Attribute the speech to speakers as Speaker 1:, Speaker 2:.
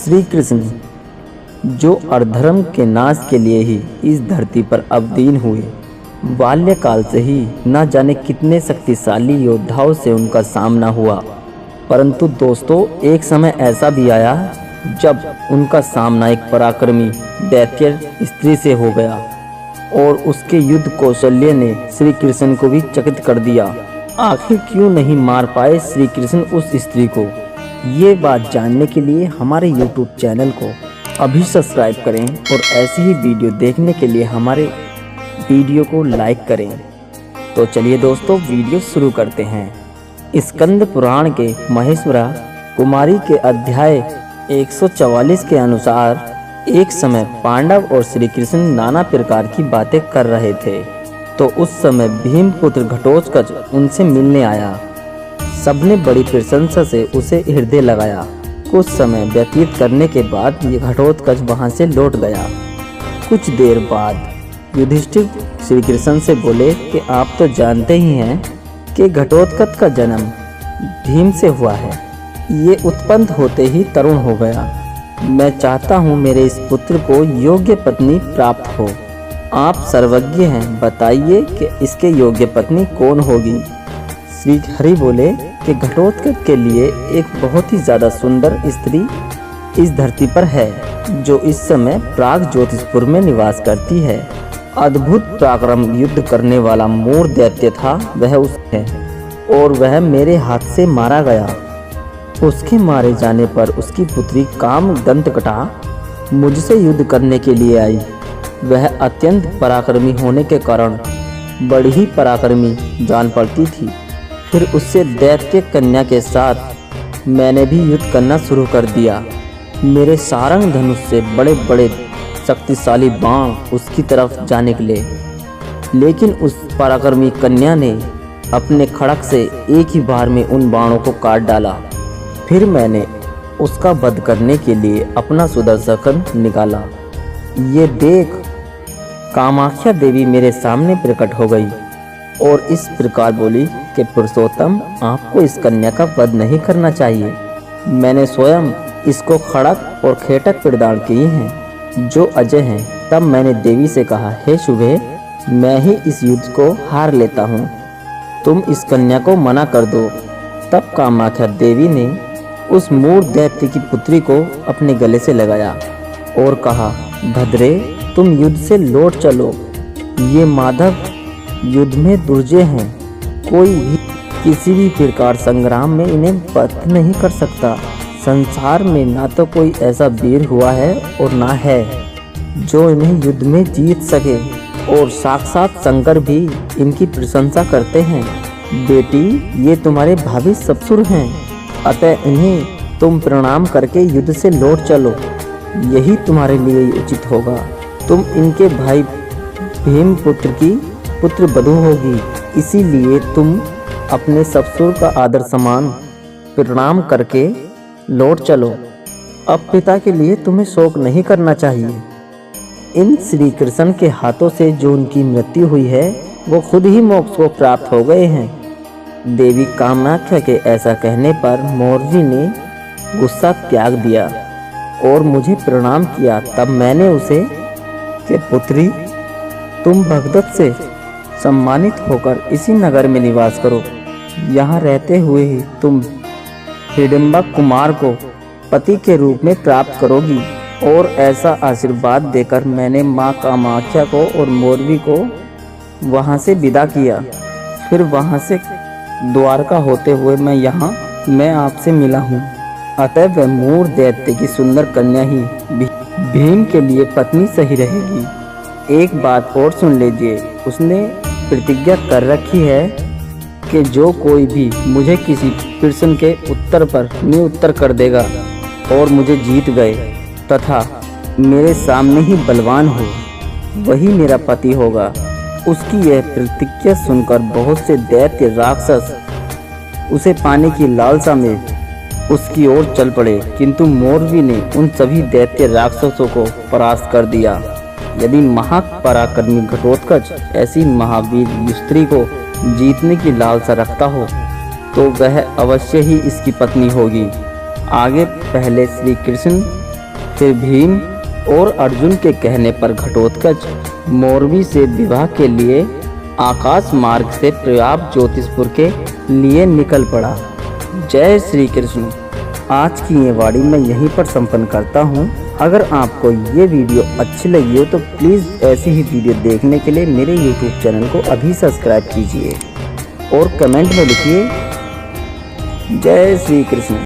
Speaker 1: श्री कृष्ण जो अधर्म के नाश के लिए ही इस धरती पर अवतीर्ण हुए, बाल्यकाल से ही न जाने कितने शक्तिशाली योद्धाओं से उनका सामना हुआ। परंतु दोस्तों, एक समय ऐसा भी आया जब उनका सामना एक पराक्रमी दैत्य स्त्री से हो गया और उसके युद्ध कौशल्य ने श्री कृष्ण को भी चकित कर दिया। आखिर क्यों नहीं मार पाए श्री कृष्ण उस स्त्री को? ये बात जानने के लिए हमारे YouTube चैनल को अभी सब्सक्राइब करें और ऐसी ही वीडियो देखने के लिए हमारे वीडियो को लाइक करें। तो चलिए दोस्तों, वीडियो शुरू करते हैं। स्कंद पुराण के महेश्वरा कुमारी के अध्याय 144 के अनुसार एक समय पांडव और श्री कृष्ण नाना प्रकार की बातें कर रहे थे। तो उस समय भीम पुत्र घटोत्कच उनसे मिलने आया। सबने बड़ी प्रशंसा से उसे हृदय लगाया। कुछ समय व्यतीत करने के बाद ये घटोत्कच वहां से लौट गया। कुछ देर बाद युधिष्ठिर श्री कृष्ण से बोले कि आप तो जानते ही हैं कि घटोत्कच का जन्म भीम से हुआ है। ये उत्पन्न होते ही तरुण हो गया। मैं चाहता हूँ मेरे इस पुत्र को योग्य पत्नी प्राप्त हो। आप सर्वज्ञ हैं, बताइए कि इसके योग्य पत्नी कौन होगी? श्री हरि बोले कि घटोत्कच के लिए एक बहुत ही ज़्यादा सुंदर स्त्री इस धरती पर है, जो इस समय प्राग ज्योतिषपुर में निवास करती है। अद्भुत पराक्रम युद्ध करने वाला मूर दैत्य था वह उसने, और वह मेरे हाथ से मारा गया। उसके मारे जाने पर उसकी पुत्री काम दंतकटा मुझसे युद्ध करने के लिए आई। वह अत्यंत पराक्रमी होने के कारण बड़ी ही पराक्रमी जान पड़ती थी। फिर उससे दैत्य कन्या के साथ मैंने भी युद्ध करना शुरू कर दिया। मेरे सारंग धनुष से बड़े बड़े शक्तिशाली बाण उसकी तरफ जा निकले, लेकिन उस पराक्रमी कन्या ने अपने खड़क से एक ही बार में उन बाणों को काट डाला। फिर मैंने उसका वध करने के लिए अपना सुदर्शन निकाला। ये देख कामाख्या देवी मेरे सामने प्रकट हो गई और इस प्रकार बोली कि पुरुषोत्तम, आपको इस कन्या का वध नहीं करना चाहिए। मैंने स्वयं इसको खड़क और खेटक प्रदान किए हैं जो अजय हैं। तब मैंने देवी से कहा, हे शुभे, मैं ही इस युद्ध को हार लेता हूँ, तुम इस कन्या को मना कर दो। तब कामाख्या देवी ने उस मूढ़ दैत्य की पुत्री को अपने गले से लगाया और कहा, भद्रे, तुम युद्ध से लौट चलो। ये माधव युद्ध में दुर्जय हैं, कोई भी किसी भी प्रकार संग्राम में इन्हें वध नहीं कर सकता। संसार में ना तो कोई ऐसा वीर हुआ है और ना है जो इन्हें युद्ध में जीत सके, और साक्षात शंकर भी इनकी प्रशंसा करते हैं। बेटी, ये तुम्हारे भाभी ससुर हैं, अतः इन्हें तुम प्रणाम करके युद्ध से लौट चलो, यही तुम्हारे लिए उचित होगा। तुम इनके भाई भीम पुत्र की पुत्र वधू होगी, इसीलिए तुम अपने ससुर का आदर सम्मान प्रणाम करके लौट चलो। अब पिता के लिए तुम्हें शोक नहीं करना चाहिए। इन श्री कृष्ण के हाथों से जो उनकी मृत्यु हुई है, वो खुद ही मोक्ष को प्राप्त हो गए हैं। देवी कामाख्या के ऐसा कहने पर मोरजी ने गुस्सा त्याग दिया और मुझे प्रणाम किया। तब मैंने उसे कि पुत्री, तुम भगदत्त से सम्मानित होकर इसी नगर में निवास करो। यहाँ रहते हुए ही तुम हिडिंबा कुमार को पति के रूप में प्राप्त करोगी। और ऐसा आशीर्वाद देकर मैंने माँ कामाख्या को और मोरवी को वहाँ से विदा किया। फिर वहाँ से द्वारका होते हुए मैं आपसे मिला हूँ। अतः वह मूढ़ दैत्य की सुंदर कन्या ही भीम के लिए पत्नी सही रहेगी। एक बात और सुन लीजिए, उसने प्रतिज्ञा कर रखी है कि जो कोई भी मुझे किसी प्रश्न के उत्तर पर निरुत्तर कर देगा और मुझे जीत गए तथा मेरे सामने ही बलवान हो, वही मेरा पति होगा। उसकी यह प्रतिज्ञा सुनकर बहुत से दैत्य राक्षस उसे पाने की लालसा में उसकी ओर चल पड़े, किंतु मोरवी ने उन सभी दैत्य राक्षसों को परास्त कर दिया। यदि महापराक्रमी घटोत्कच ऐसी महावीर स्त्री को जीतने की लालसा रखता हो, तो वह अवश्य ही इसकी पत्नी होगी। आगे पहले श्री कृष्ण फिर भीम और अर्जुन के कहने पर घटोत्कच मोरवी से विवाह के लिए आकाश मार्ग से प्रयाग ज्योतिषपुर के लिए निकल पड़ा। जय श्री कृष्ण। आज की ये वाणी मैं यहीं पर संपन्न करता हूँ। अगर आपको ये वीडियो अच्छी लगी हो तो प्लीज़ ऐसी ही वीडियो देखने के लिए मेरे YouTube चैनल को अभी सब्सक्राइब कीजिए और कमेंट में लिखिए जय श्री कृष्ण।